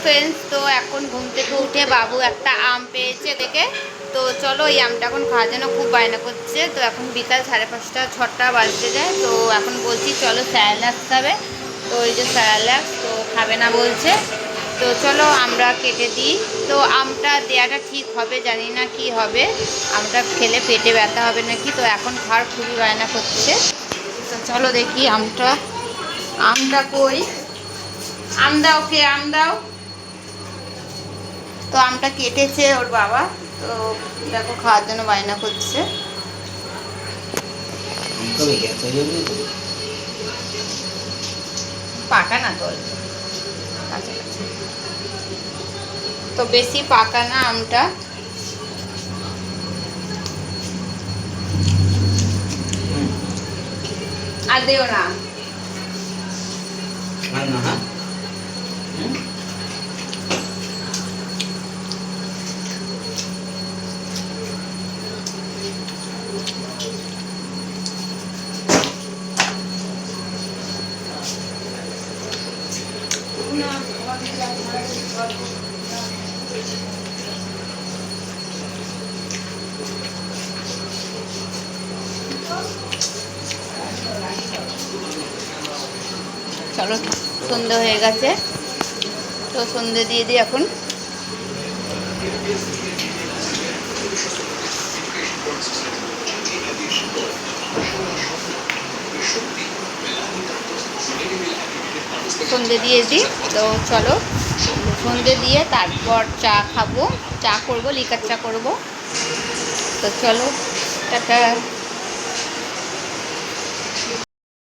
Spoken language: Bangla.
ফ্রেন্ডস, তো এখন ঘুম থেকে উঠে বাবু একটা আম পেয়েছে দেখে, তো চলো এই আমটা এখন খাওয়ার জন্য খুব বায়না করছে। তো এখন বিকাল 5:30 6টা বাজতে যায়। তো এখন বলছি চলো স্যালাড খাবে, তো এই যে স্যালাড তো খাবে না বলছে। তো চলো আমরা কেটে দিই। তো আমটা দেওয়াটা ঠিক হবে জানি না কি হবে, আমটা খেলে পেটে ব্যথা হবে নাকি। তো এখন খাওয়ার খুবই বায়না করছে। তো চলো দেখি আমটা কই, আম দাও, কে আম দাও। তো আমটা কেটেছে ওর বাবা, তো দেখো খাওয়ার জন্য বায়না করছে। পাকা না তো, কাছাকাছি, তো বেশি পাকা না আমটা। আর দেও না। চলো সন্ধে হয়ে গেছে, তো সন্ধে দিয়ে দিই এখন। সন্ধে দিয়ে দিই, তো চলো সন্ধে দিয়ে তারপর চা খাবো, চা করবো, লিকার চা করবো। তো চলো টাটা।